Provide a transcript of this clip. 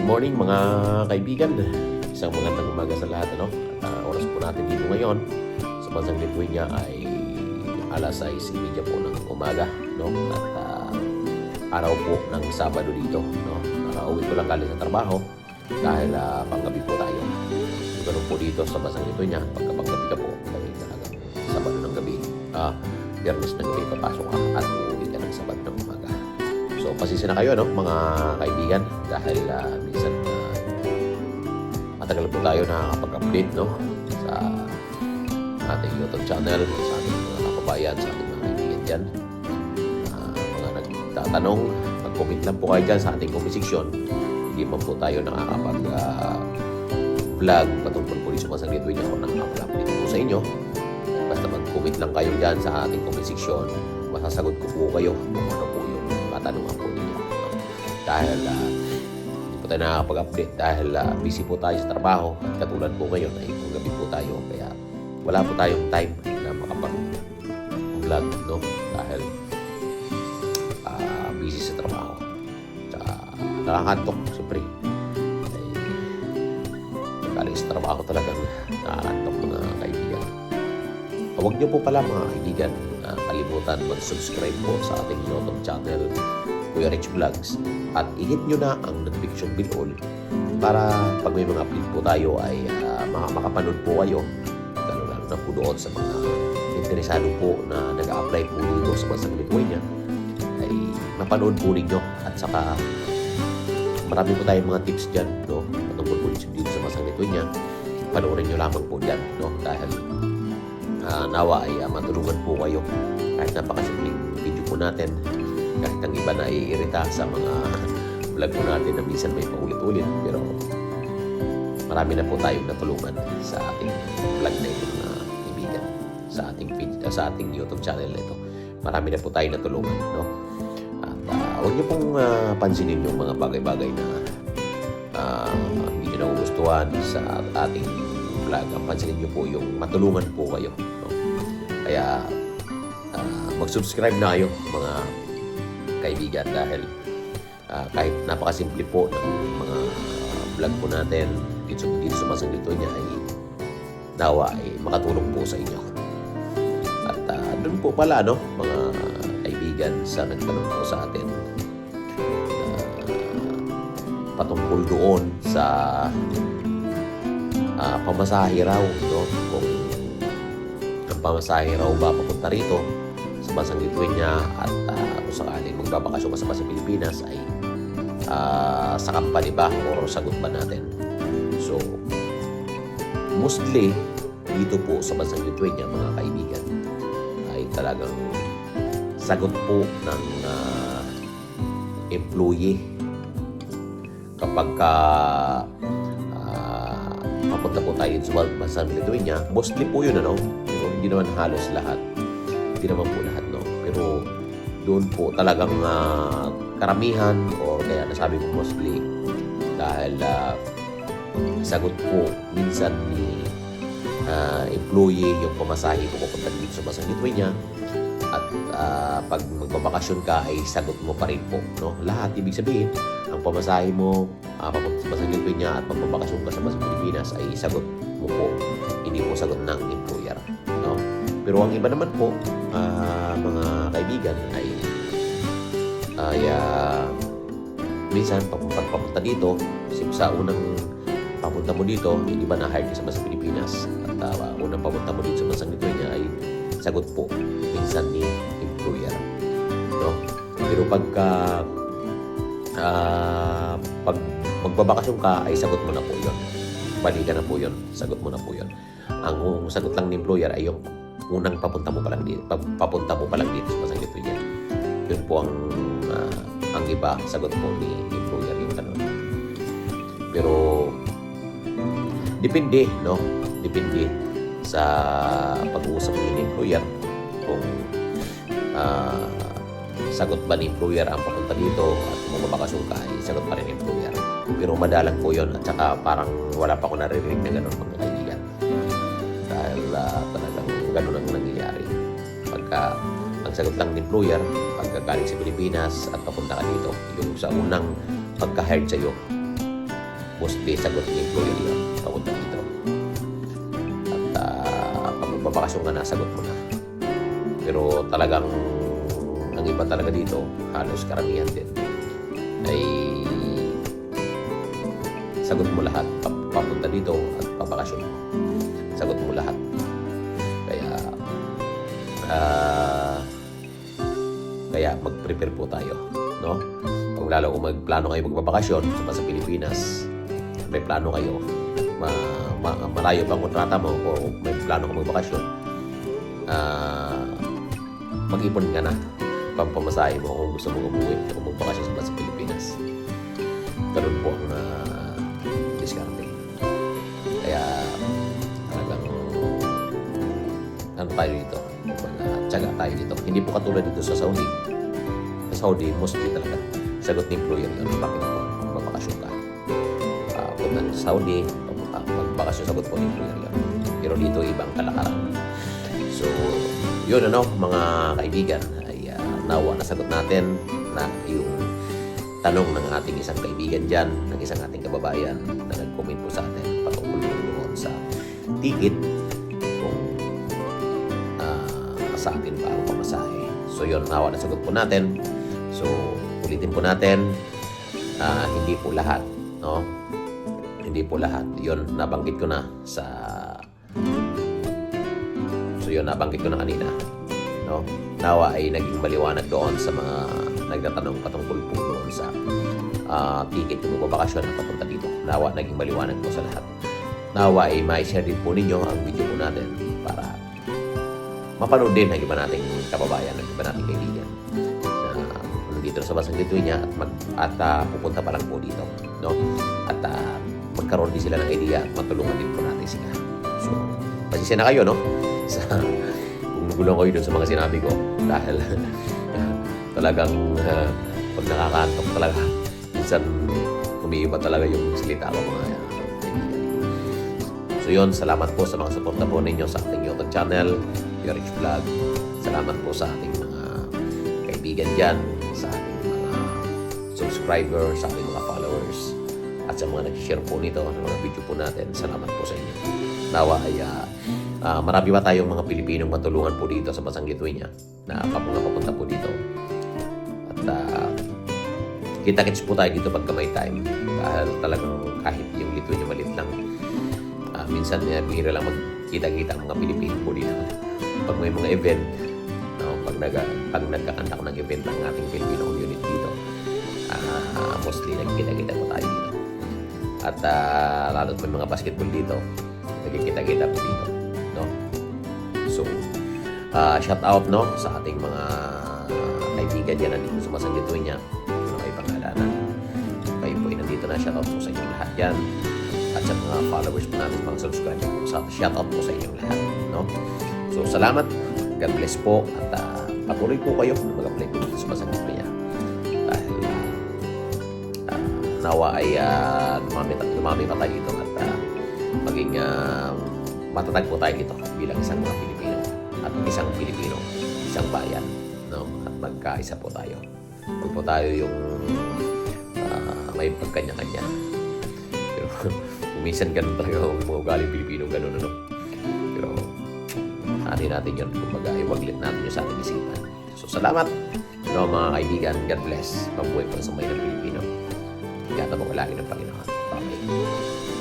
Good morning mga kaibigan. Isang magandang umaga sa lahat. Oras po natin dito ngayon sa bansang Lithuania ay alas 6:30 po ng umaga. At araw po ng Sabado dito. Uwi ko lang galing sa trabaho dahil panggabi po tayo. Ganun po dito sa bansang Lithuania. Pagkapanggabi ka po, ay talagang Sabado ng gabi. Biyernes ng gabi papasok ka at uuwi ka ng Sabado ng umaga. So, pasisi na kayo, mga kaibigan, dahil minsan matagal po tayo nakakapag-update, sa ating YouTube channel, sa ating mga kababayan, sa ating mga kaibigan dyan. Mga nagtatanong, mag-comment lang po kayo dyan sa ating comment section. Hindi man po tayo nakakapag-vlog patungkol po sa mga saglit ako nakakapag-update po sa inyo. Basta mag-comment lang kayo dyan sa ating comment section. Masasagot ko po kayo kung ano po yung katanungan po ninyo. Dahil hindi po tayo nakakapag-update dahil busy po tayo sa trabaho at katulad po ngayon ay gabi po tayo kaya wala po tayong time na makapag-vlog dahil busy sa trabaho. Tsaka nakakantok siyempre ay galing sa trabaho talagang nakakantok mga kaibigan. Huwag niyo po pala mga kaibigan kalimutan mag-subscribe po sa ating YouTube channel Kuya Rich Vlogs at i-hit nyo na ang notification bell all para pag may mga update po tayo ay makapanood po kayo lalo na po doon sa mga interesado po na nag-a-apply po dito sa bansang Lithuania ay mapanood po ninyo at saka marami po tayong mga tips dyan patungkol po dito sa bansang Lithuania. Panoorin nyo lamang po dyan dahil nawa ay matulungan po kayo kahit napakasimpleng video po natin kahit ang iba na iirita sa mga vlog po natin na minsan may paulit-ulit pero marami na po tayong natulungan sa ating vlog na ito mga kaibigan sa ating YouTube channel na ito. Marami na po tayong natulungan at huwag niyo pong pansinin yung mga bagay-bagay na hindi niyo nagugustuhan sa ating vlog. Ang pansinin niyo po yung matulungan po kayo. Kaya mag-subscribe na kayo mga kaibigan dahil kahit napakasimple po ng mga vlog po natin dito sa bansang Lithuania ay nawa ay makatulong po sa inyo. At doon po pala mga kaibigan sa nagtanong po sa atin patungkol doon sa pamasahe raw kung ang pamasahe raw ba papunta rito sa bansang Lithuania at kung sakaling magbabakasyon ka sa bansang Pilipinas ay sa company ba o sagot ba natin. So mostly dito po sa bansang Lithuania mga kaibigan ay talagang sagot po ng employee kapag papunta po tayo sa bansang Lithuania. Mostly po yun pero hindi naman halos lahat. Hindi naman po lahat pero doon po talagang karamihan o kaya nasabi ko mostly dahil sagot po minsan ni employee yung pamasahe po papunta dito sa bansang Lithuania at pag magbabakasyon ka ay sagot mo pa rin po lahat. Ibig sabihin ang pamasahe mo papunta sa bansang Lithuania at magbabakasyon ka sa bansang Pilipinas ay sagot mo po, hindi po sagot ng employer. Pero ang iba naman po mga kaibigan ay minsan pagpapunta dito sa unang papunta mo dito hindi ba na-hire ka sa bansang Pilipinas at unang papunta mo dito sa bansang Lithuania ay sagot po minsan ni employer. Pero pagka pag magbabakasyon ka ay sagot mo na po yun, balikan na po yun, sagot mo na po yun. Ang sagot lang ni employer ay yung unang papunta mo pa lang dito sa bansang Lithuania. Yun po ang iba sagot po ni employer yung tanong. Pero depende sa pag-uusap ni employer kung sagot ba ni employer ang papunta dito at magbabakasyon ka ay sagot pa rin ni employer. Pero madalang po yun at saka parang wala pa ako naririnig na gano'n mga kaibigan dahil talagang gano'n ang nangyayari pagka ang sagot lang ni employer pagka galing sa Pilipinas at papunta ka dito yung sa unang pagka-hired sa'yo mostly sagot ng employer yun papunta dito. At pag magbabakasyon ka na, sagot mo na. Pero talagang ang iba talaga dito, halos karamihan din, ay sagot mo lahat papunta dito at pabakasyon mo. Sagot mo lahat. Kaya mag-prepare po tayo, no? Kung lalo kung magplano kayo magbabakasyon sa Pilipinas, may plano kayo, malayo pang kontrata mo o may plano kang magbakasyon, mag-ipon ka na pampamasahe mo kung gusto mo umuwi o magbakasyon sa Pilipinas. Ganun po ang diskarte. Kaya talagang ano tayo dito, tsaga tayo dito. Hindi po katulad dito sa Saudi. Sa Saudi, mostly talaga sagot ni employer yun. Bakit po magbakasyon ka? Punta sa Saudi, magbakasyon sagot po ni employer yun. Pero dito ibang kalakaran. So, yun mga kaibigan, ay nawa na sagot natin na yung tanong ng ating isang kaibigan dyan, ng isang ating kababayan na nag-comment po sa atin patungkol doon sa ticket kung sa atin pa ang pamasahe. So yun, nawa na sagot po natin. So ulitin po natin, hindi po lahat, no? Hindi po lahat. Yun, nabanggit ko na sa nabanggit ko na kanina, no? Nawa ay naging maliwanag doon sa mga nagtatanong patungkol po doon sa ticket kung magbabakasyon na papunta dito. Nawa naging maliwanag po sa lahat. Nawa ay ma-share din po ninyo ang video po natin para mapanood din ng iba nating kababayan, ng iba nating kaibigan na dito sa Basang Lithuania at pupunta pa lang po dito, no? At magkaroon din sila ng idea at matulungan din po natin sila. So, pasensya na kayo, no? Kung nagulong kayo dun sa mga sinabi ko dahil talagang pag nakakaantok talaga, minsan umiiba talaga yung salita ko, mga kaibigan. So yun, salamat po sa mga suporta po ninyo sa ating YouTube channel, Rich Vlog. Salamat po sa ating mga kaibigan dyan, sa ating mga subscribers, sa ating mga followers, at sa mga nag-share po nito ng mga video po natin. Salamat po sa inyo. Nawa ay marami ba tayong mga Pilipinong matulungan po dito sa Basang Lithuania na papunta po dito. At kita-kits po tayo dito pagka may time. Dahil talagang kahit yung Lithuania malit lang, minsan bihira lang magkita-kita ang mga Pilipino po dito. Pag may mga event, pag nagkakanta ko ng event ng ating Filipino community dito, mostly nagkita-kita po tayo dito. At lalo't may mga basketball dito, nagkikita-kita po dito, no? So, shout out, no, sa ating mga kaibigan dyan nandito sa Basang Lithuania, may pangalanan. Kayo po ay nandito na, shout out po sa inyong lahat yan. At sa mga followers po natin, mga subscribers po, shout out po sa inyong lahat, no? So, salamat. God bless po. At patuloy po kayo na mag-apply po dito sa Basang Lithuania. Dahil nawa ay lumami pa tayo dito at maging matatag po tayo dito bilang isang mga Pilipino at isang Pilipino, isang bayan, no? At magkaisa po tayo. Huwag po tayo yung may pagkanya-kanya. Pero minsan ganun talaga ang mga ugali Pilipino, ganun, ano? Pero ano natin yun, kumbaga iwaglit natin yun sa ating isipan. So salamat, no, mga kaibigan. God bless. Mabuhay po sa may ng Pilipino. Ingatan mo lagi ng Panginoon. Bye.